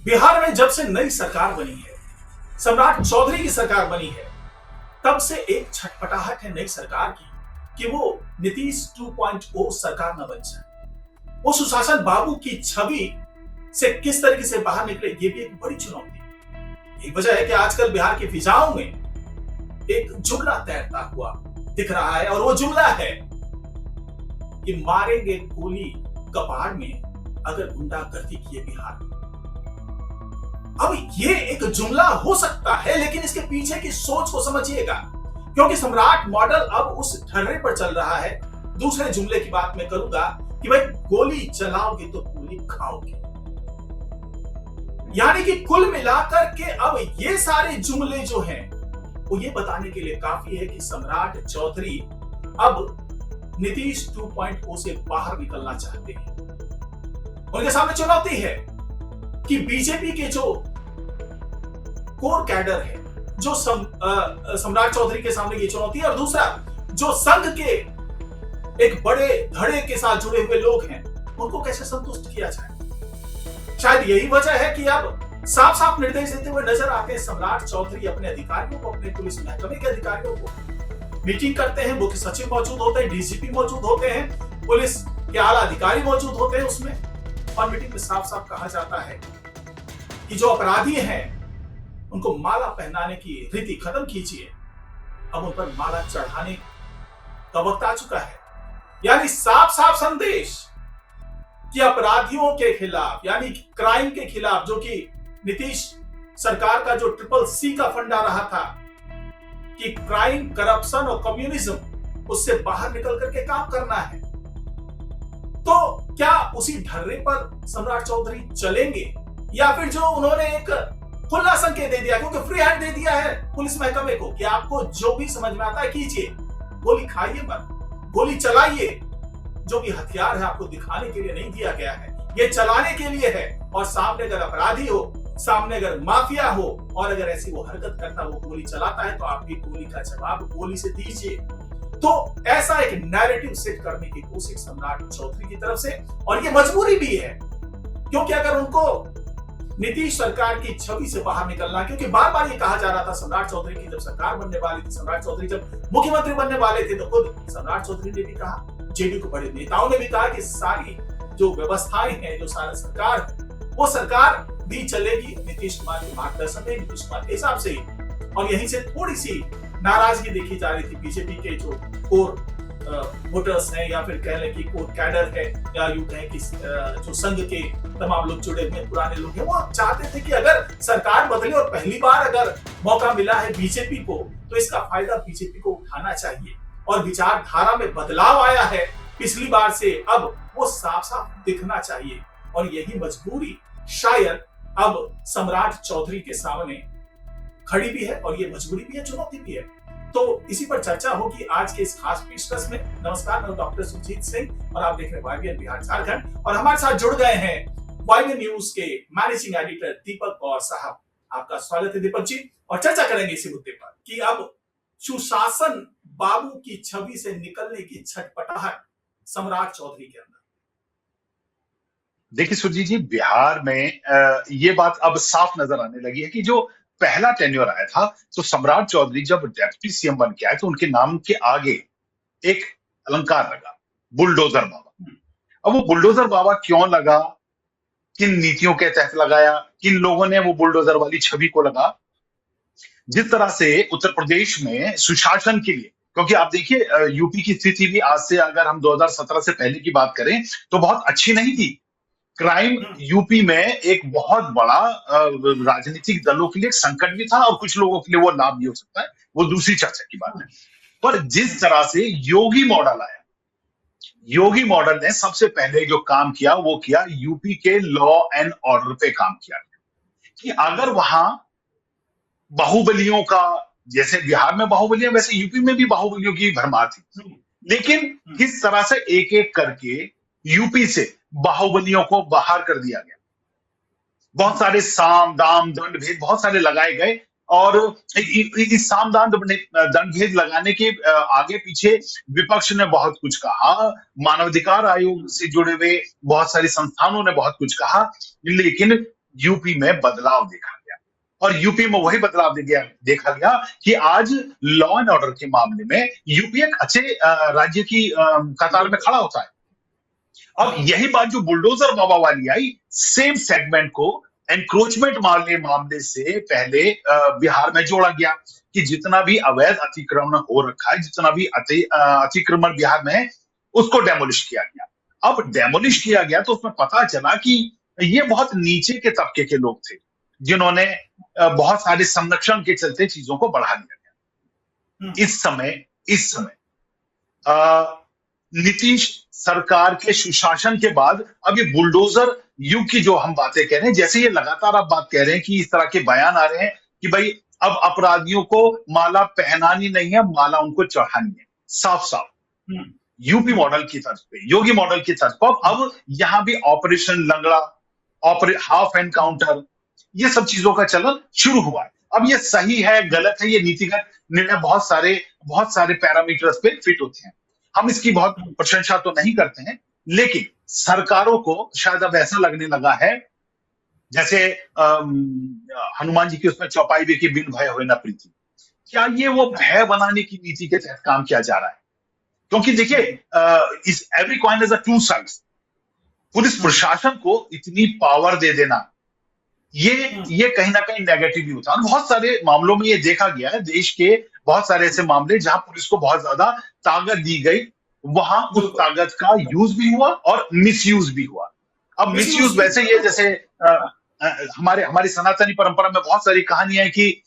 बिहार में जब से नई सरकार बनी है, सम्राट चौधरी की सरकार बनी है, तब से एक छटपटाहट है नई सरकार की कि वो नीतीश 2.0 सरकार न बन जाए। वो सुशासन बाबू की छवि से किस तरीके से बाहर निकले, ये भी एक बड़ी चुनौती है। एक वजह है कि आजकल बिहार की फिजाओं में एक जुमला तैरता हुआ दिख रहा है, और वो जुमला है कि मारेंगे गोली कपाड़ में अगर गुंडागर्दी किए बिहार में। अब ये एक जुमला हो सकता है, लेकिन इसके पीछे की सोच को समझिएगा, क्योंकि सम्राट मॉडल अब उस ढर्रे पर चल रहा है। दूसरे जुमले की बात मैं करूंगा कि भाई गोली चलाओगे तो गोली खाओगे। यानी कि कुल मिलाकर के अब ये सारे जुमले जो हैं वो ये बताने के लिए काफी है कि सम्राट चौधरी अब नीतीश 2.0 से बाहर निकलना चाहते हैं। उनके सामने चुनौती है कि बीजेपी के जो कोर कैडर है, जो सम्राट चौधरी के सामने ये चुनौती है, और दूसरा जो संघ के एक बड़े धड़े के साथ जुड़े हुए लोग हैं, उनको कैसे संतुष्ट किया जाए। शायद यही वजह है कि अब साफ साफ निर्देश देते हुए नजर आते हैं सम्राट चौधरी अपने अधिकारियों को, अपने पुलिस महकमे के अधिकारियों को। मीटिंग करते हैं, मुख्य सचिव मौजूद होते हैं, डीजीपी मौजूद होते हैं, पुलिस के आला अधिकारी मौजूद होते हैं उसमें, और मीटिंग में साफ साफ कहा जाता है कि जो अपराधी हैं उनको माला पहनाने की रीति खत्म कीजिए, अब उन पर माला चढ़ाने का वक्त आ चुका है। यानी साफ साफ संदेश कि अपराधियों के खिलाफ, यानी क्राइम के खिलाफ, जो कि नीतीश सरकार का जो CCC का फंडा रहा था कि क्राइम, करप्शन और कम्युनिज्म, उससे बाहर निकल करके काम करना है। तो क्या उसी ढर्रे पर सम्राट चौधरी चलेंगे, या फिर जो उन्होंने एक खुला संकेत दे दिया, क्योंकि फ्री हैंड दे दिया है पुलिस महकमे को कि आपको जो भी समझ में आता है कीजिए, गोली खाइए मत, गोली चलाइए, जो भी हथियार है आपको दिखाने के लिए नहीं दिया गया है, ये चलाने के लिए है। और सामने अगर अपराधी हो, सामने अगर माफिया हो, और अगर ऐसी वो हरकत करता, वो गोली चलाता है, तो आप भी गोली का जवाब गोली से दीजिए। तो ऐसा एक नैरेटिव सेट करने की कोशिश सम्राट चौधरी की तरफ से, और ये मजबूरी भी है, क्योंकि अगर उनको नीतीश सरकार की छवि से बाहर निकलना, क्योंकि बार बार ये कहा जा रहा था सम्राट चौधरी की जब सरकार बनने वाली थी, सम्राट चौधरी जब मुख्यमंत्री बनने वाले थे, तो खुद सम्राट चौधरी ने भी कहा, जेडीयू के बड़े नेताओं ने भी कहा कि सारी जो व्यवस्थाएं हैं, जो सारा सरकार है, वो सरकार भी चलेगी नीतीश कुमार के मार्गदर्शन में, नीतीश कुमार के हिसाब से। और यहीं से थोड़ी सी नाराजगी देखी जा रही थी बीजेपी के जो कोर वोटर्स हैं, या फिर कह लें कि कोर कैडर है, या यूं कहें कि जो संघ के तमाम लोग जुड़े हुए पुराने लोग हैं, वो चाहते थे कि अगर सरकार बदले और पहली बार अगर मौका मिला है बीजेपी को, तो इसका फायदा बीजेपी को उठाना चाहिए। और विचारधारा में बदलाव आया है पिछली बार से, अब वो साफ साफ दिखना चाहिए। और यही मजबूरी शायद अब सम्राट चौधरी के सामने खड़ी भी है, और ये मजबूरी भी है, चुनौती भी है। तो इसी पर चर्चा होगी आज के इस खास पेशकश में। नमस्कार, मैं डॉक्टर सुजीत सिंह और आप देख रहे हैं YBN बिहार झारखंड, और हमारे साथ जुड़ गए हैं YBN न्यूज के मैनेजिंग एडिटर दीपक गौर साहब। आपका स्वागत है दीपक जी, और चर्चा करेंगे इसी मुद्दे पर कि अब सुशासन बाबू की छवि से निकलने की छटपटाहट सम्राट चौधरी के अंदर। देखिए सुजीत जी, बिहार में ये बात अब साफ नजर आने लगी है कि जो पहला टेन्योर आया था, तो सम्राट चौधरी जब डेप्यूटी सीएम बन के आए, तो उनके नाम के आगे एक अलंकार लगा, बुलडोजर बाबा। अब वो बुलडोजर बाबा क्यों लगा, किन नीतियों के तहत लगाया, किन लोगों ने वो बुलडोजर वाली छवि को लगा। जिस तरह से उत्तर प्रदेश में सुशासन के लिए, क्योंकि आप देखिए यूपी की स्थिति भी आज से, अगर हम 2017 से पहले की बात करें, तो बहुत अच्छी नहीं थी। क्राइम यूपी में एक बहुत बड़ा राजनीतिक दलों के लिए एक संकट भी था, और कुछ लोगों के लिए वो लाभ भी हो सकता है, वो दूसरी चर्चा की बात है। पर जिस तरह से योगी मॉडल आया, योगी मॉडल ने सबसे पहले जो काम किया वो किया, यूपी के लॉ एंड ऑर्डर पे काम किया कि अगर वहां बाहुबलियों का, जैसे बिहार में बाहुबलियां, वैसे यूपी में भी बाहुबलियों की भरमार थी, लेकिन किस तरह से एक एक करके यूपी से बाहुबलियों को बाहर कर दिया गया। बहुत सारे साम दाम दंड भेद बहुत सारे लगाए गए, और इस साम दाम दंड भेद लगाने के आगे पीछे विपक्ष ने बहुत कुछ कहा, मानवाधिकार आयोग से जुड़े हुए बहुत सारी संस्थानों ने बहुत कुछ कहा, लेकिन यूपी में बदलाव देखा गया। और यूपी में वही बदलाव देखा गया कि आज लॉ एंड ऑर्डर के मामले में यूपी एक अच्छे राज्य की कतार में खड़ा होता है। अब यही बात जो बुलडोजर बाबा वाली आई, सेम सेगमेंट को एनक्रोचमेंट मामले से पहले बिहार में जोड़ा गया कि जितना भी अवैध अतिक्रमण हो रखा है, जितना भी अतिक्रमण बिहार में है, उसको डेमोलिश किया गया। अब डेमोलिश किया गया तो उसमें पता चला कि ये बहुत नीचे के तबके के लोग थे जिन्होंने बहुत सारे संरक्षण के चलते चीजों को बढ़ा दिया गया। इस समय नीतीश सरकार के सुशासन के बाद अब ये बुलडोजर युग की जो हम बातें कह रहे हैं, जैसे ये लगातार आप बात कह रहे हैं कि इस तरह के बयान आ रहे हैं कि भाई अब अपराधियों को माला पहनानी नहीं है, माला उनको चढ़ानी है, साफ साफ यूपी मॉडल की तर्ज पे, योगी मॉडल की तर्ज पर अब यहां भी ऑपरेशन लंगड़ा, हाफ एनकाउंटर, ये सब चीजों का चलन शुरू हुआ है। अब ये सही है गलत है, ये नीतिगत निर्णय बहुत सारे पैरामीटर्स पे फिट होते हैं। हम इसकी बहुत प्रशंसा तो नहीं करते हैं, लेकिन सरकारों को शायद अब ऐसा लगने लगा है जैसे हनुमान जी की उसमें चौपाई भी की बिन भय होए न प्रीति। क्या ये वो भय बनाने की नीति के तहत काम किया जा रहा है? क्योंकि देखिए, इस every coin has a two sides. Police प्रशासन को इतनी पावर दे देना, ये कहीं ना कहीं नेगेटिव ही होता है। और बहुत सारे मामलों में ये देखा गया है, देश के बहुत सारे ऐसे मामले जहां पुलिस को बहुत ज्यादा ताकत दी गई, वहां उस ताकत का यूज भी हुआ और मिसयूज भी हुआ। अब मिसयूज वैसे ही है जैसे हमारी सनातनी परंपरा में बहुत सारी कहानियां हैं कि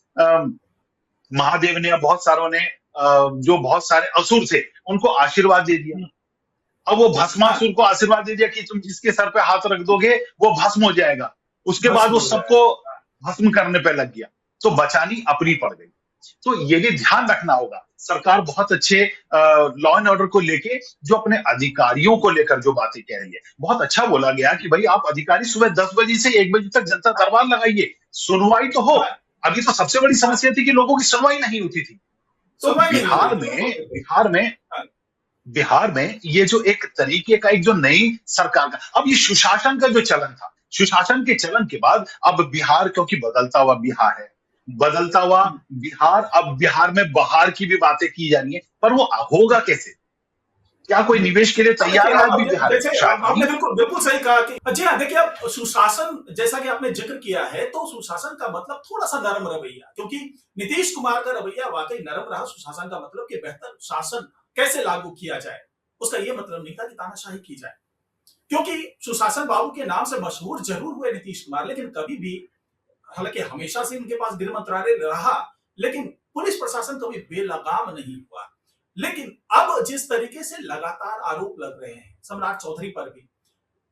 महादेव ने, बहुत सारों ने, जो बहुत सारे असुर थे उनको आशीर्वाद दे दिया। अब वो भस्मासुर को आशीर्वाद दे दिया कि तुम जिसके सर पे हाथ रख दोगे वो भस्म हो जाएगा। उसके बाद वो सबको भस्म करने पे लग गया, तो बचानी अपनी पड़ गई। तो ये भी ध्यान रखना होगा। सरकार बहुत अच्छे लॉ एंड ऑर्डर को लेके, जो अपने अधिकारियों को लेकर जो बातें कह रही है, बहुत अच्छा बोला गया कि भाई आप अधिकारी सुबह 10 बजे से 1 बजे तक जनता दरबार लगाइए, सुनवाई तो हो। अभी तो सबसे बड़ी समस्या थी कि लोगों की सुनवाई नहीं होती थी। तो बिहार में ये जो एक तरीके का, एक जो नई सरकार का, अब ये सुशासन का जो चलन था, सुशासन के चलन के बाद अब बिहार, क्योंकि बदलता हुआ बिहार है, बदलता हुआ बिहार, अब बिहार में बाहर की भी बातें की जा रही है, पर वो होगा कैसे? क्या कोई निवेश के लिए तैयार है अभी बिहार? आपने बिल्कुल सही कहा कि जी हाँ, देखिए अब सुशासन, जैसा कि आपने जिक्र किया है, तो सुशासन का मतलब थोड़ा सा नरम रवैया, क्योंकि नीतीश कुमार का रवैया वाकई नरम रहा। सुशासन का मतलब कि बेहतर शासन कैसे लागू किया जाए, उसका यह मतलब नहीं था कि तानाशाही की जाए। क्योंकि सुशासन बाबू के नाम से मशहूर जरूर हुए नीतीश कुमार, लेकिन कभी भी, हालांकि हमेशा से उनके पास गृह मंत्रालय रहा, लेकिन पुलिस प्रशासन कभी बेलगाम नहीं हुआ। लेकिन अब जिस तरीके से लगातार आरोप लग रहे हैं सम्राट चौधरी पर भी,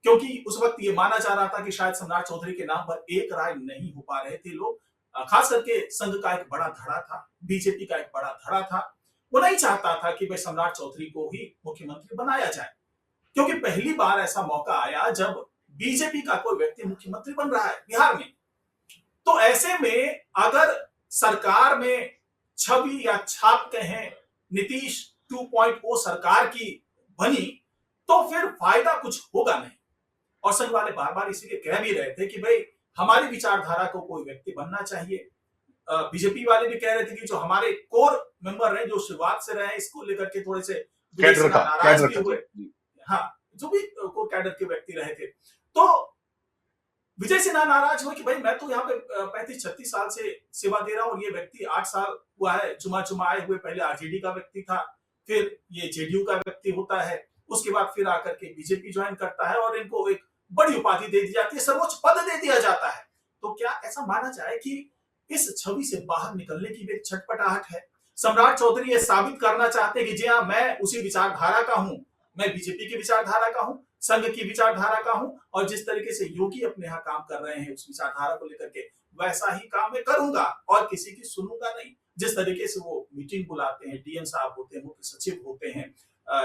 क्योंकि उस वक्त ये माना जा रहा था कि शायद सम्राट चौधरी के नाम पर एक राय नहीं हो पा रहे थे लोग, खास करके संघ का एक बड़ा धड़ा था, बीजेपी का एक बड़ा धड़ा था। वो नहीं चाहता था कि भाई सम्राट चौधरी को ही मुख्यमंत्री बनाया जाए, क्योंकि पहली बार ऐसा मौका आया जब बीजेपी का कोई व्यक्ति मुख्यमंत्री बन रहा है बिहार में। तो ऐसे में अगर सरकार में छवि या छाप कहें नीतीश 2.0 सरकार की बनी, तो फिर फायदा कुछ होगा नहीं। और संघ वाले बार बार इसीलिए कह भी रहे थे कि भाई हमारी विचारधारा को कोई व्यक्ति बनना चाहिए। बीजेपी वाले भी कह रहे थे कि जो हमारे कोर मेंबर हैं, जो शुरुआत से रहे, इसको लेकर के थोड़े से नाराज भी हुए। हाँ, जो भी कोर कैडर के व्यक्ति रहे थे, तो विजय सिन्हा नाराज हुए कि भाई मैं तो यहाँ पे 35-36 साल से सेवा दे रहा हूँ, ये व्यक्ति 8 साल हुआ है जुमा आए हुए, पहले आरजेडी का व्यक्ति था, फिर ये जेडीयू का व्यक्ति होता है, उसके बाद फिर आकर के बीजेपी ज्वाइन करता है और इनको एक बड़ी उपाधि दे दी जाती है, सर्वोच्च पद दे दिया जाता है। तो क्या ऐसा माना जाए कि इस छवि से बाहर निकलने की भी एक छटपटाहट है? सम्राट चौधरी ये साबित करना चाहते हैं कि जी हाँ, मैं उसी विचारधारा का हूं, मैं बीजेपी की विचारधारा का हूं, संघ की विचारधारा का हूं, और जिस तरीके से योगी अपने यहाँ काम कर रहे हैं उस विचारधारा को लेकर के, वैसा ही काम मैं करूंगा और किसी की सुनूंगा नहीं। जिस तरीके से वो मीटिंग बुलाते हैं, डीएम साहब होते हैं, मुख्य सचिव होते हैं,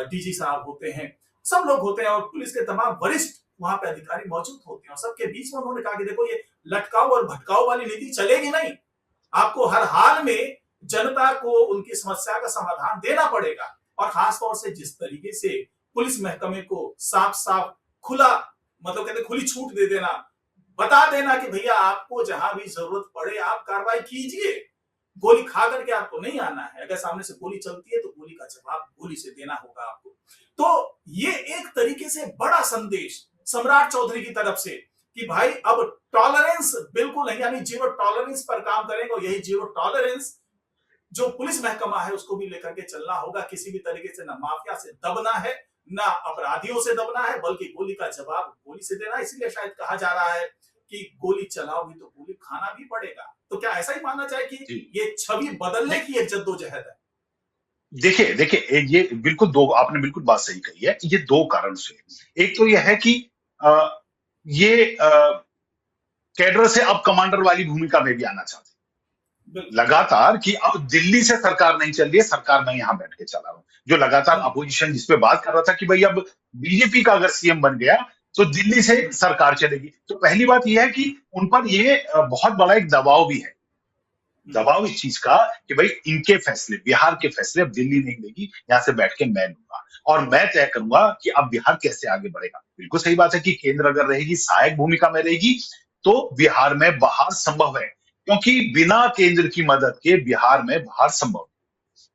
डीजी साहब होते हैं, सब लोग होते हैं, और पुलिस के तमाम वरिष्ठ वहां पे अधिकारी मौजूद होते हैं, और सबके बीच में उन्होंने कहा कि देखो ये लटकाओ और भटकाओ वाली नीति चलेगी नहीं, आपको हर हाल में जनता को उनकी समस्या का समाधान देना पड़ेगा। और खासतौर से जिस तरीके से पुलिस महकमे को साफ साफ खुला, मतलब कहते खुली छूट दे देना, बता देना कि भैया आपको जहां भी जरूरत पड़े आप कार्रवाई कीजिए, गोली खा करके आपको नहीं आना है। अगर सामने से गोली चलती है तो गोली का जवाब गोली से देना होगा आपको। तो ये एक तरीके से बड़ा संदेश सम्राट चौधरी की तरफ से कि भाई अब टॉलरेंस बिल्कुल नहीं, यानी जीरो टॉलरेंस पर काम करेंगे, और यही जीरो टॉलरेंस जो पुलिस महकमा है उसको भी लेकर के चलना होगा। किसी भी तरीके से ना माफिया से दबना है, ना अपराधियों से दबना है, बल्कि गोली का जवाब गोली से देना। इसलिए शायद कहा जा रहा है कि गोली चलाओगी तो गोली खाना भी पड़ेगा। तो क्या ऐसा ही मानना चाहिए कि ये छवि बदलने की एक जद्दोजहद है? देखिए देखिए, ये बिल्कुल दो, आपने बिल्कुल बात सही कही है। ये दो कारण से, एक तो यह है कि ये कैडर से अब कमांडर वाली भूमिका में भी आना चाहते हैं लगातार, कि अब दिल्ली से सरकार नहीं चल रही है, सरकार मैं यहां बैठ के चला रहा हूं। जो लगातार अपोजिशन जिसपे बात कर रहा था कि भाई अब बीजेपी का अगर सीएम बन गया तो दिल्ली से सरकार चलेगी, तो पहली बात यह है कि उन पर ये बहुत बड़ा एक दबाव भी है। दबाव इस चीज का कि भाई इनके फैसले, बिहार के फैसले अब दिल्ली नहीं लेगी, यहां से बैठ के मैं लूंगा और मैं तय करूंगा कि अब बिहार कैसे आगे बढ़ेगा। बिल्कुल सही बात है कि केंद्र अगर रहेगी, सहायक भूमिका में रहेगी, तो बिहार में बाहर संभव है, क्योंकि बिना केंद्र की मदद के बिहार में बाहर संभव।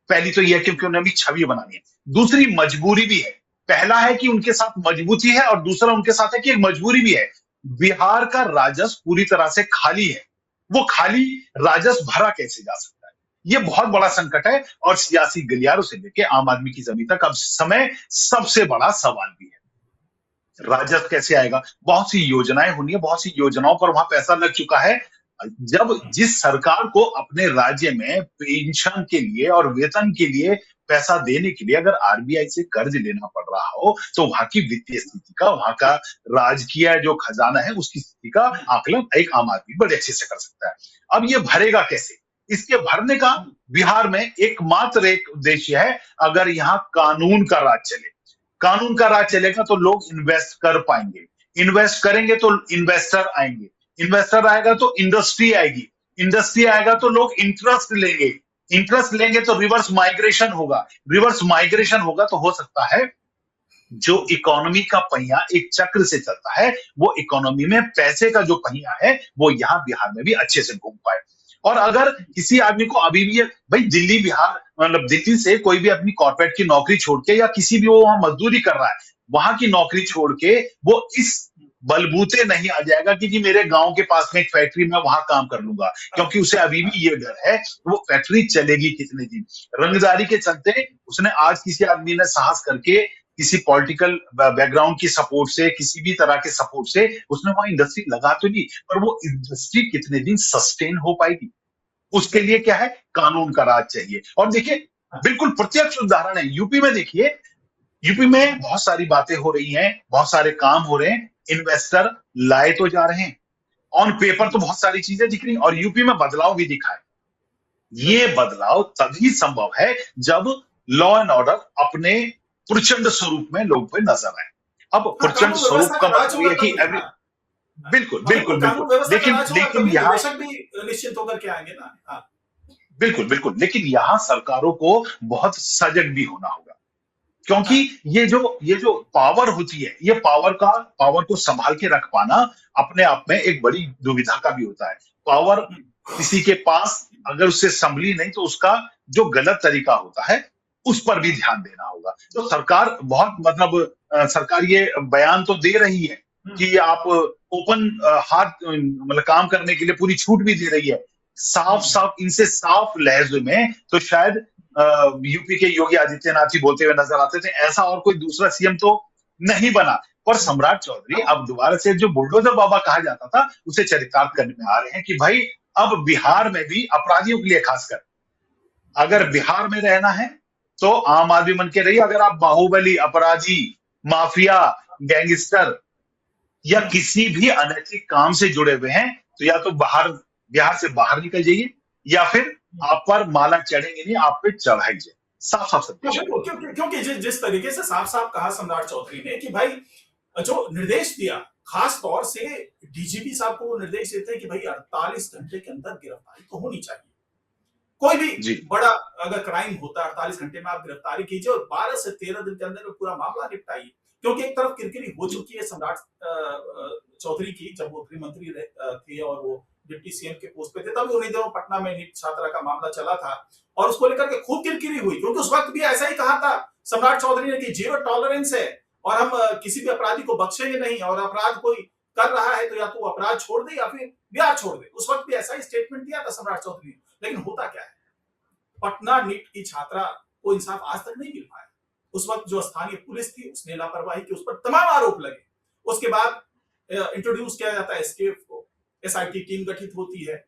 पहली तो यह क्योंकि उन्हें भी छवि बनानी है, दूसरी मजबूरी भी है। पहला है कि उनके साथ मजबूती है और दूसरा उनके साथ है कि एक मजबूरी भी है। बिहार का राजस्व पूरी तरह से खाली है, वो खाली राजस्व भरा कैसे जा सकता है, ये बहुत बड़ा संकट है। और सियासी गलियारों से लेके आम आदमी की जमीन तक अब समय सबसे बड़ा सवाल भी है। राजस्व कैसे आएगा? बहुत सी योजनाएं होनी है, बहुत सी योजनाओं पर वहां पैसा लग चुका है। जब जिस सरकार को अपने राज्य में पेंशन के लिए और वेतन के लिए पैसा देने के लिए अगर आरबीआई से कर्ज लेना पड़ रहा हो, तो वहां की वित्तीय स्थिति का, वहां का राजकीय जो खजाना है उसकी स्थिति का आकलन एक आम आदमी बड़े अच्छे से कर सकता है। अब ये भरेगा कैसे? इसके भरने का बिहार में एकमात्र एक उद्देश्य है, अगर यहाँ कानून का राज चले। कानून का राज चलेगा तो लोग इन्वेस्ट कर पाएंगे, इन्वेस्ट करेंगे तो इन्वेस्टर आएंगे, इन्वेस्टर आएगा तो इंडस्ट्री आएगी, इंडस्ट्री आएगा तो लोग इंटरेस्ट लेंगे, इंटरेस्ट लेंगे तो रिवर्स माइग्रेशन होगा, रिवर्स माइग्रेशन होगा तो हो सकता है जो इकोनॉमी का पहिया एक चक्र से चलता है, वो इकोनॉमी में पैसे का जो पहिया है वो यहाँ बिहार में भी अच्छे से घूम पाए। और अगर किसी आदमी को अभी भी भाई दिल्ली बिहार, मतलब दिल्ली से कोई भी अपनी कॉर्पोरेट की नौकरी छोड़ के, या किसी भी वो वहां मजदूरी कर रहा है, वहां की नौकरी छोड़ के वो इस बलबूते नहीं आ जाएगा कि जी मेरे गांव के पास में एक फैक्ट्री में वहां काम कर लूंगा, क्योंकि उसे अभी भी ये डर है वो फैक्ट्री चलेगी कितने दिन। रंगदारी के चलते उसने, आज किसी आदमी ने साहस करके किसी पॉलिटिकल बैकग्राउंड की सपोर्ट से, किसी भी तरह के सपोर्ट से उसने वहां इंडस्ट्री लगा तो ली, पर वो इंडस्ट्री कितने दिन सस्टेन हो पाएगी? उसके लिए क्या है? कानून का राज चाहिए। और देखिए बिल्कुल प्रत्यक्ष उदाहरण है, यूपी में देखिए, यूपी में बहुत सारी बातें हो रही हैं, बहुत सारे काम हो रहे हैं, इन्वेस्टर लाए तो जा रहे हैं, ऑन पेपर तो बहुत सारी चीजें दिख रही, और यूपी में बदलाव भी दिखा है। ये बदलाव तभी संभव है जब लॉ एंड ऑर्डर अपने प्रचंड स्वरूप में लोगों पे नजर आए। अब प्रचंड स्वरूप का मतलब ये है कि बिल्कुल बिल्कुल बिल्कुल, लेकिन यहाँ भी निश्चित होकर के आएंगे ना। बिल्कुल बिल्कुल, लेकिन यहाँ सरकारों को बहुत सजग भी होना होगा, क्योंकि ये जो पावर होती है, ये पावर को संभाल के रख पाना अपने आप में एक बड़ी दुविधा का भी होता है। पावर किसी के पास अगर उससे संभली नहीं, तो उसका जो गलत तरीका होता है उस पर भी ध्यान देना होगा। तो सरकार बहुत, मतलब सरकार ये बयान तो दे रही है कि आप ओपन हाथ, मतलब काम करने के लिए पूरी छूट भी दे रही है, साफ साफ, इनसे साफ लहजे में तो शायद यूपी के योगी आदित्यनाथ ही बोलते हुए नजर आते थे, ऐसा और कोई दूसरा सीएम तो नहीं बना। पर सम्राट चौधरी अब दोबारा से जो बुलडोजर बाबा कहा जाता था उसे चरितार्थ करने में आ रहे हैं कि भाई अब बिहार में भी अपराधियों के लिए, खासकर अगर बिहार में रहना है तो आम आदमी बन के रहिए। अगर आप बाहुबली, अपराधी, माफिया, गैंगस्टर या किसी भी अनैतिक काम से जुड़े हुए हैं, तो या तो बिहार से बाहर निकल जाइए, या फिर आप पर माला चढ़ेंगे नहीं, आप पे चढ़ाई जाए। साफ साफ सत्य। क्योंकि जिस तरीके से साफ साफ कहा सम्राट चौधरी ने कि भाई जो निर्देश दिया, खास तौर से डीजीपी साहब को निर्देश देते हैं कि भाई 48 घंटे के अंदर गिरफ्तारी तो होनी चाहिए। कोई भी बड़ा अगर क्राइम होता है 48 घंटे में आप गिरफ्तारी कीजिए और 12 से 13 दिन के अंदर पूरा मामला निपटाइए। क्योंकि एक तरफ किरकिरी हो चुकी है सम्राट चौधरी की, जब वो गृह मंत्री थे और वो डिप्टी सीएम के पोस्ट पे थे, तभी उन्हीं दिनों पटना में नीट छात्रा का मामला चला था और उसको लेकर के खूब किरकिरी हुई, क्योंकि उस वक्त भी ऐसा ही कहा था सम्राट चौधरी ने कि जीरो टॉलरेंस है और हम किसी भी अपराधी को बख्शेंगे नहीं, और अपराध कोई कर रहा है तो या तो अपराध छोड़ दे या फिर बिहार छोड़ दे। उस वक्त भी ऐसा ही स्टेटमेंट दिया था सम्राट चौधरी ने। लेकिन होता क्या है, पटना नीट की छात्रा को इंसाफ आज तक नहीं मिल पाया। उस वक्त जो स्थानीय पुलिस थी उसने लापरवाही की, उस पर तमाम आरोप लगे। उसके बाद इंट्रोड्यूस किया जाता है एसटीएफ को, एसआईटी टीम गठित होती है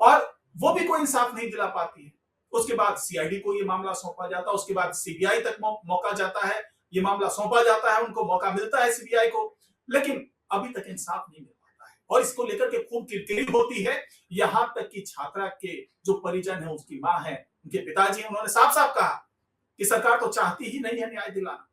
और वो भी कोई इंसाफ नहीं दिला पाती है। उसके बाद सीआईडी को ये मामला सौंपा जाता है, उसके बाद सीबीआई तक मौका जाता है, ये मामला सौंपा जाता है, उनको मौका मिलता है सीबीआई को, लेकिन अभी तक इंसाफ नहीं मिल पाता है और इसको लेकर के खूब किरकिरी होती है। यहां तक कि छात्रा के जो परिजन है, उसकी मां है, उनके पिताजी, उन्होंने साफ साफ कहा कि सरकार तो चाहती ही नहीं है न्याय दिलाना।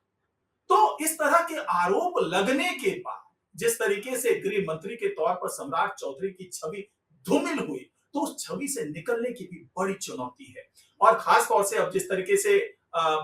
तो इस तरह के आरोप लगने के बाद जिस तरीके से गृह मंत्री के तौर पर सम्राट चौधरी की छवि धूमिल हुई, तो उस छवि से निकलने की भी बड़ी चुनौती है। और खास तौर से अब जिस तरीके से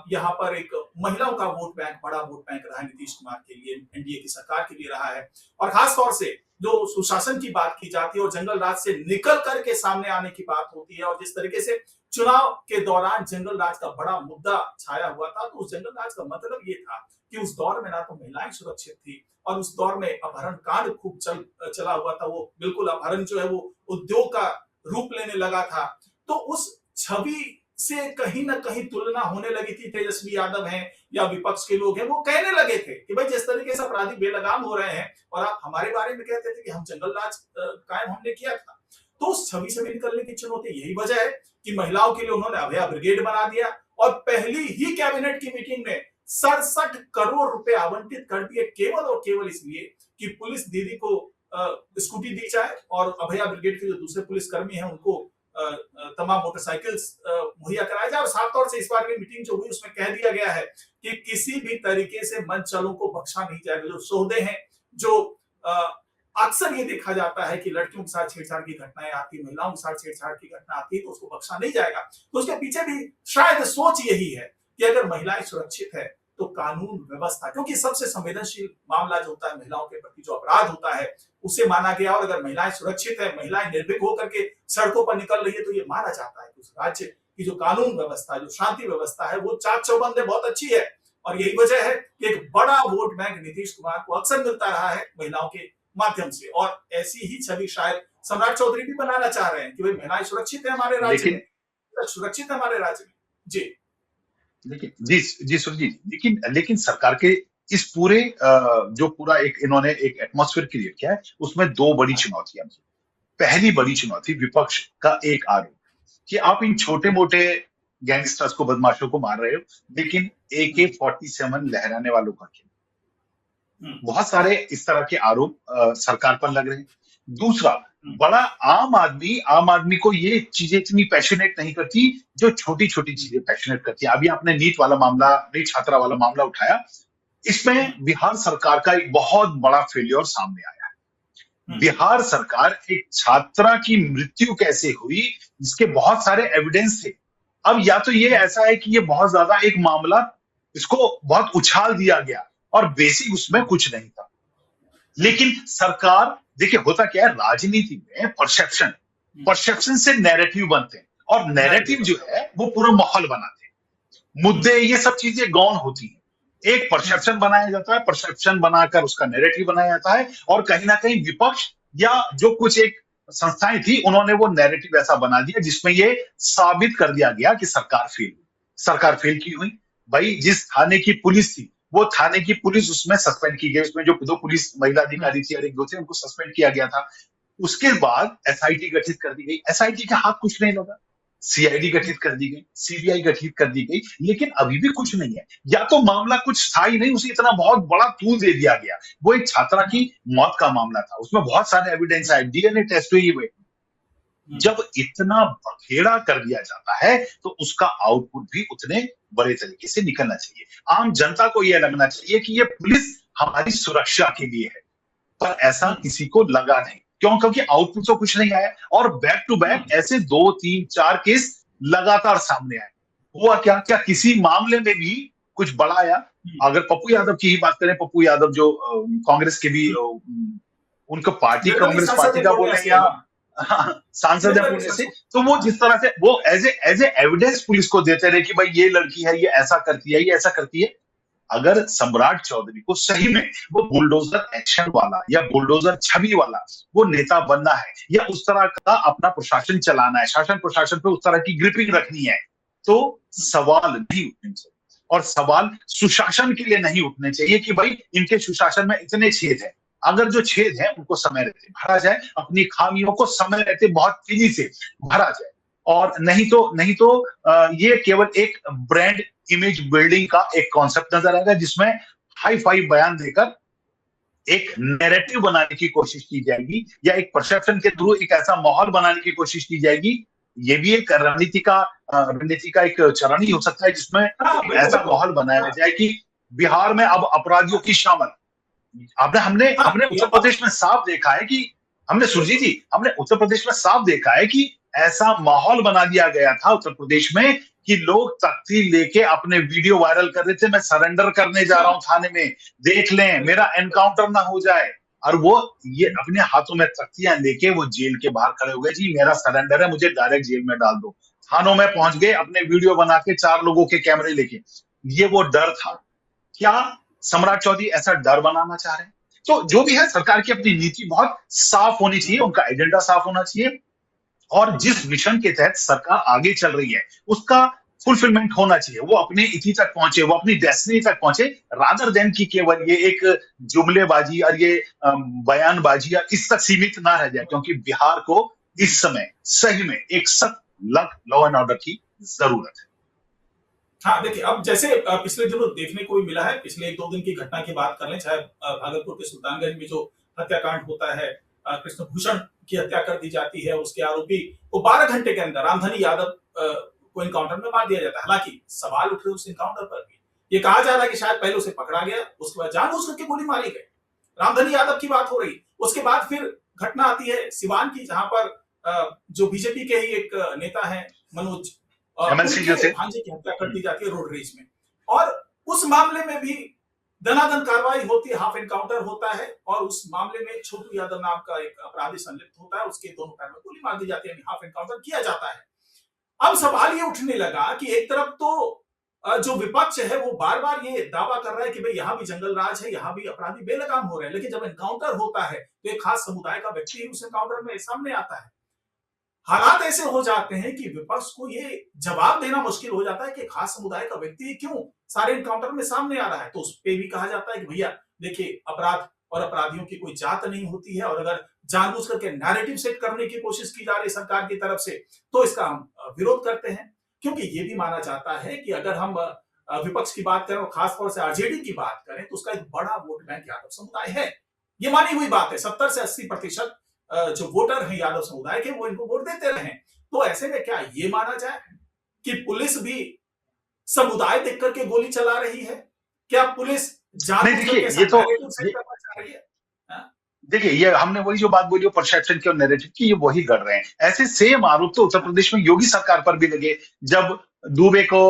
यहाँ पर एक महिलाओं का वोट बैंक, बड़ा वोट बैंक रहा है नीतीश कुमार के लिए, एनडीए की सरकार के लिए रहा है, और खास तौर से जो सुशासन की बात की जाती है और जंगल राज से निकल करके सामने आने की बात होती है, और जिस तरीके से चुनाव के दौरान जंगल राज का बड़ा मुद्दा छाया हुआ था, तो उस जंगल राज का मतलब ये था कि उस दौर में ना तो महिलाएं सुरक्षित थी और उस दौर में अपहरण कांड खूब चला हुआ था। वो बिल्कुल अपहरण जो है वो उद्योग का रूप लेने लगा था। तो उस छवि से कहीं ना कहीं तुलना होने लगी थी। तेजस्वी यादव हैं या विपक्ष के लोग हैं, वो कहने लगे थे कि भाई जिस तरीके से अपराधी बेलगाम हो रहे हैं और आप हमारे बारे में कहते थे कि हम जंगल राज कायम हमने किया था। तो उस छवि से भी निकलने की चुनौती यही वजह है कि महिलाओं के लिए उन्होंने अभया ब्रिगेड बना दिया और पहली ही कैबिनेट की मीटिंग में 67 करोड़ रुपए आवंटित कर दिए, केवल और केवल इसलिए कि पुलिस दीदी को स्कूटी दी जाए और अभया ब्रिगेड के जो दूसरे पुलिसकर्मी हैं उनको तमाम मोटरसाइकिल मुहैया कराया जाए। और साफ तौर से इस बार की मीटिंग जो हुई उसमें कह दिया गया है कि किसी भी तरीके से मंचलों को बख्शा नहीं जाएगा। जो सौदे हैं, जो अक्सर ये देखा जाता है कि लड़कियों के साथ छेड़छाड़ की घटनाएं आती, महिलाओं के साथ छेड़छाड़ की घटना आती है, तो उसको बख्शा नहीं जाएगा। तो उसके पीछे भी शायद सोच यही है कि अगर महिलाएं सुरक्षित है तो कानून व्यवस्था, क्योंकि सबसे संवेदनशील मामला जो होता है महिलाओं के प्रति जो अपराध होता है उसे माना गया, और अगर महिलाएं सुरक्षित है, महिलाएं निर्भीक होकर के सड़कों पर निकल रही है, तो ये माना जाता है कि उस राज्य की जो कानून व्यवस्था, जो शांति व्यवस्था है, वो चाक चौबंद है, बहुत अच्छी है। और यही वजह है कि एक बड़ा वोट बैंक नीतीश कुमार को अक्सर मिलता रहा है महिलाओं के माध्यम से, और ऐसी ही छवि शायद सम्राट चौधरी भी बनाना चाह रहे हैं कि भाई महिलाएं सुरक्षित है हमारे राज्य में, सुरक्षित है हमारे राज्य में। जी लेकिन जी सुरजीत, लेकिन लेकिन सरकार के इस पूरे जो पूरा एक इन्होंने एक एटमॉस्फेयर क्रिएट किया है, उसमें दो बड़ी चुनौतियां। पहली बड़ी चुनौती विपक्ष का एक आरोप कि आप इन छोटे मोटे गैंगस्टर्स को, बदमाशों को मार रहे हो, लेकिन AK-47 लहराने वालों का क्या? बहुत सारे इस तरह के आरोप सरकार पर लग रहे हैं। दूसरा, बड़ा आम आदमी को ये चीजें इतनी पैशनेट नहीं करती जो छोटी छोटी चीजें पैशनेट करती है। अभी आपने नीट छात्रा वाला मामला उठाया, इसमें बिहार सरकार का एक बहुत बड़ा फेलियर सामने आया है। बिहार सरकार एक छात्रा की मृत्यु कैसे हुई, इसके बहुत सारे एविडेंस थे। अब या तो ये ऐसा है कि ये बहुत ज्यादा एक मामला, इसको बहुत उछाल दिया गया और बेसिक उसमें कुछ नहीं था। लेकिन सरकार, देखिए होता क्या है राजनीति में, परसेप्शन से नैरेटिव बनते हैं, और नैरेटिव जो है वो पूरा माहौल बनाते हैं। मुद्दे, ये सब चीजें गौण होती हैं। एक परसेप्शन बनाया जाता है, परसेप्शन बनाकर उसका नैरेटिव बनाया जाता है, और कहीं ना कहीं विपक्ष या जो कुछ एक संस्थाएं थी, उन्होंने वो नैरेटिव ऐसा बना दिया जिसमें ये साबित कर दिया गया कि सरकार फेल की हुई। भाई जिस थाने की पुलिस थी, वो थाने की पुलिस उसमें सस्पेंड की गई, उसमें जो 2 पुलिस महिला अधिकारी थी और 1-2 थे, उनको सस्पेंड किया गया था। उसके बाद एसआईटी गठित कर दी गई, एसआईटी के हाथ कुछ नहीं लगा, सीआईडी गठित कर दी गई, सीबीआई गठित कर दी गई, लेकिन अभी भी कुछ नहीं है। या तो मामला कुछ था ही नहीं, उसे इतना बहुत बड़ा तूल दे दिया गया। वो एक छात्रा की मौत का मामला था, उसमें बहुत सारे एविडेंस आए, डीएनए टेस्ट हुए। जब इतना बखेड़ा कर दिया जाता है तो उसका आउटपुट भी उतने बड़े तरीके से निकलना चाहिए। आम जनता को यह लगना चाहिए कि ये पुलिस हमारी सुरक्षा के लिए है, पर ऐसा किसी को लगा नहीं। क्यों? क्योंकि आउटपुट तो कुछ नहीं आया, और बैक टू बैक ऐसे 2, 3, 4 केस लगातार सामने आए। हुआ क्या किसी मामले में भी कुछ बड़ा आया। अगर पप्पू यादव की ही बात करें, पप्पू यादव जो कांग्रेस के भी उनको पार्टी निर्दलीय कांग्रेस सांसद पार्टी है का पूर्णिया बोले से, या हाँ। सांसद है निर्दलीय पुणे से, सांसद, तो वो हाँ। जिस तरह से वो एज ए एविडेंस पुलिस को देते रहे कि भाई ये लड़की है, ये ऐसा करती है, ये ऐसा करती है। अगर सम्राट चौधरी को सही में वो बुलडोजर एक्शन वाला या बुलडोजर छवि वाला वो नेता बनना है या उस तरह का अपना प्रशासन चलाना है, शासन प्रशासन पे उस तरह की ग्रिपिंग रखनी है, तो सवाल नहीं उठने चाहिए। और सवाल सुशासन के लिए नहीं उठने चाहिए कि भाई इनके सुशासन में इतने छेद हैं। अगर जो छेद है उनको समय रहते भरा जाए, अपनी खामियों को समय रहते बहुत तेजी से भरा जाए। और नहीं तो ये केवल एक ब्रांड इमेज बिल्डिंग का एक कॉन्सेप्ट नजर आएगा, जिसमें हाई फाई बयान देकर एक नैरेटिव बनाने की कोशिश की जाएगी या एक परसेप्शन के थ्रू एक ऐसा माहौल बनाने की कोशिश की जाएगी। ये भी एक रणनीति का एक चरण ही हो सकता है, जिसमें हाँ, एक बिल्कुल, ऐसा बिल्कुल। माहौल बनाया हाँ, जाए कि बिहार में अब अपराधियों की शामल। आपने हमने हाँ, हमने उत्तर प्रदेश में साफ देखा है कि हमने सुरजीत बिल्कुल। जी हमने उत्तर प्रदेश में साफ देखा है कि ऐसा माहौल बना दिया गया था उत्तर प्रदेश में कि लोग तख्ती लेके अपने वीडियो वायरल कर रहे थे, मैं सरेंडर करने जा रहा हूं थाने में, देख लें मेरा एनकाउंटर ना हो जाए। और वो ये अपने हाथों में तख्तियां लेके वो जेल के बाहर खड़े हो गए, जी मेरा सरेंडर है, मुझे डायरेक्ट जेल में डाल दो। थानों में पहुंच गए अपने वीडियो बना के 4 लोगों के कैमरे लेके। ये वो डर था। क्या सम्राट चौधरी ऐसा डर बनाना चाह रहे हैं? तो जो भी है, सरकार की अपनी नीति बहुत साफ होनी चाहिए, उनका एजेंडा साफ होना चाहिए, और जिस मिशन के तहत सरकार आगे चल रही है उसका फुलफिलमेंट होना चाहिए। वो अपने इति तक पहुंचे, वो अपनी डेस्टिनी तक पहुंचे, रादर देन की केवल ये एक जुमलेबाजी और ये बयानबाजी या इस तक सीमित ना रह जाए, क्योंकि बिहार को इस समय सही में एक सख्त लॉ एंड ऑर्डर की जरूरत है। हाँ, देखिए, अब जैसे पिछले दिनों देखने को भी मिला है, पिछले 1-2 दिन की घटना की बात कर लें, चाहे भागलपुर के सुल्तानगंज में जो हत्याकांड होता है, कृष्णभूषण की हत्या कर दी जाती है, उसके आरोपी को 12 घंटे के अंदर रामधनी यादव को एनकाउंटर में मार दिया जाता है। हालांकि सवाल उठ रहे उस एनकाउंटर पर भी, ये कहा जा रहा है कि शायद पहले उसे पकड़ा गया, उसके बाद जानबूझ करके गोली मारी गई। रामधनी यादव की बात हो रही, उसके बाद फिर घटना आती है सिवान की, जहां पर जो बीजेपी के ही एक नेता है मनोज, एमएलसी जो उनके थे। भांजे की हत्या कर दी जाती है रोड रेज में। और उस मामले में भी दनादन कार्रवाई होती है, हाफ एनकाउंटर होता है, और उस मामले में छोटू यादव नाम का एक अपराधी संलिप्त होता है, उसके दोनों पैर में गोली मार दी जाती है, हाफ एनकाउंटर किया जाता है। अब सवाल ये उठने लगा कि एक तरफ तो जो विपक्ष है वो बार बार ये दावा कर रहा है कि भाई यहाँ भी जंगल राज है, यहाँ भी अपराधी बेलगाम हो रहे हैं, लेकिन जब एनकाउंटर होता है तो एक खास समुदाय का व्यक्ति ही उस एनकाउंटर में सामने आता है। हालात ऐसे हो जाते हैं कि विपक्ष को ये जवाब देना मुश्किल हो जाता है कि खास समुदाय का व्यक्ति क्यों सारे एनकाउंटर में सामने आ रहा है। तो उस पे भी कहा जाता है कि भैया देखिए, अपराध और अपराधियों की कोई जात नहीं होती है, और अगर जानबूझ करके नैरेटिव सेट करने की कोशिश की जा रही है सरकार की तरफ से, तो इसका हम विरोध करते हैं। क्योंकि ये भी माना जाता है कि अगर हम विपक्ष की बात करें और खासतौर से आरजेडी की बात करें, तो उसका एक बड़ा वोट बैंक यादव समुदाय है। ये मानी हुई बात है, 70 से 80% जो वोटर हैं यादव समुदाय के, वो इनको वोट देते रहे। तो ऐसे में क्या ये माना जाए कि पुलिस भी समुदाय देख करके गोली चला रही है? क्या पुलिस नहीं जानबूझ देखिए, करके ये तो नैरेटिव सेट ये करना चाह रही है? हाँ? देखिए, ये हमने वही जो बात बोली परसेप्शन की और नैरेटिव की, ये वही कर रहे हैं। ऐसे सेम आरोप तो उत्तर प्रदेश में योगी सरकार पर भी लगे, जब दुबे को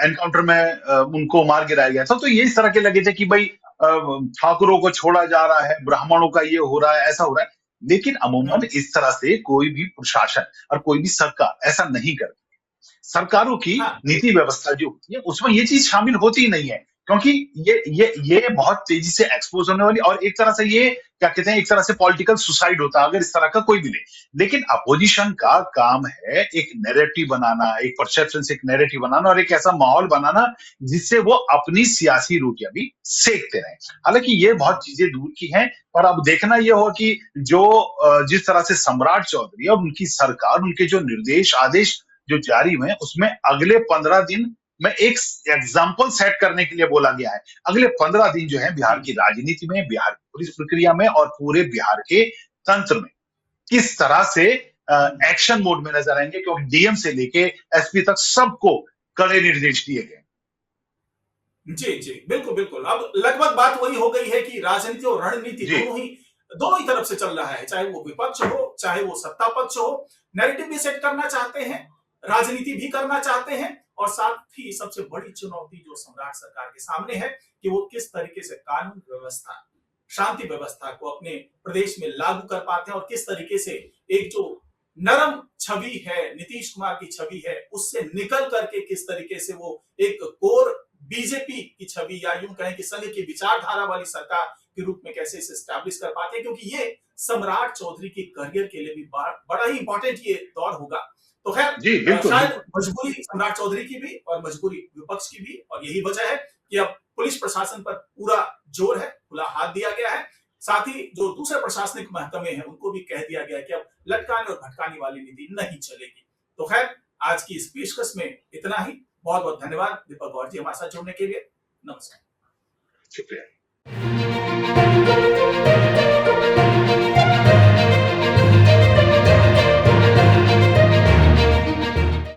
एनकाउंटर में उनको मार गिराया गया था, तो ये इस तरह के लगे थे कि भाई ठाकुरों को छोड़ा जा रहा है, ब्राह्मणों का ये हो रहा है, ऐसा हो रहा है। लेकिन अमूमन इस तरह से कोई भी प्रशासन और कोई भी सरकार ऐसा नहीं करती। सरकारों की हाँ, नीति व्यवस्था जो होती है उसमें ये चीज शामिल होती ही नहीं है, क्योंकि ये बहुत तेजी से एक्सपोज होने वाली, और एक तरह से ये क्या कहते हैं, एक तरह से पॉलिटिकल सुसाइड होता है अगर इस तरह का कोई भी ले। लेकिन अपोजिशन का काम है एक नैरेटिव बनाना, एक परसेप्शन से एक नैरेटिव बनाना, और एक ऐसा माहौल बनाना जिससे वो अपनी सियासी रोटियां भी सेकते रहे। हालांकि ये बहुत चीजें दूर की हैं, पर अब देखना यह होगा कि जो जिस तरह से सम्राट चौधरी और उनकी सरकार, उनके जो निर्देश आदेश जो जारी हुए हैं, उसमें अगले 15 दिन में एक एग्जाम्पल सेट करने के लिए बोला गया है। अगले 15 दिन जो है बिहार की राजनीति में, बिहार की पुलिस प्रक्रिया में और पूरे बिहार के तंत्र में किस तरह से एक्शन मोड में नजर आएंगे, क्योंकि डीएम से लेके एसपी तक सबको कड़े निर्देश दिए गए। जी, जी, बिल्कुल, बिल्कुल। अब लगभग बात वही हो गई है कि राजनीति और रणनीति जी दोनों ही तरफ से चल रहा है, चाहे वो विपक्ष हो, चाहे वो सत्ता पक्ष हो। नैरेटिव भी सेट करना चाहते हैं, राजनीति भी करना चाहते हैं, और साथ ही सबसे बड़ी चुनौती जो सम्राट सरकार के सामने है कि वो किस तरीके से कानून व्यवस्था, शांति व्यवस्था को अपने प्रदेश में लागू कर पाते हैं और किस तरीके से एक जो नरम छवि है, नीतीश कुमार की छवि है, उससे निकल करके किस तरीके से वो एक कोर बीजेपी की छवि या यूं कहें कि संघ की विचारधारा वाली सरकार के रूप में कैसे इसे एस्टैब्लिश कर पाते हैं, क्योंकि ये सम्राट चौधरी के करियर के लिए भी बड़ा ही इंपॉर्टेंट ये दौर होगा। तो खैर जी, बिल्कुल, शायद बिल्कुल। मजबूरी सम्राट चौधरी की भी और मजबूरी विपक्ष की भी, और यही वजह है कि अब पुलिस प्रशासन पर पूरा जोर है, खुला हाथ दिया गया है। साथ ही जो दूसरे प्रशासनिक महकमे हैं उनको भी कह दिया गया है कि अब लटकाने और भटकाने वाली नीति नहीं चलेगी। तो खैर आज की इस पेशकश में इतना ही। बहुत बहुत धन्यवाद दीपक गौर जी हमारे साथ जुड़ने के लिए। नमस्कार। शुक्रिया।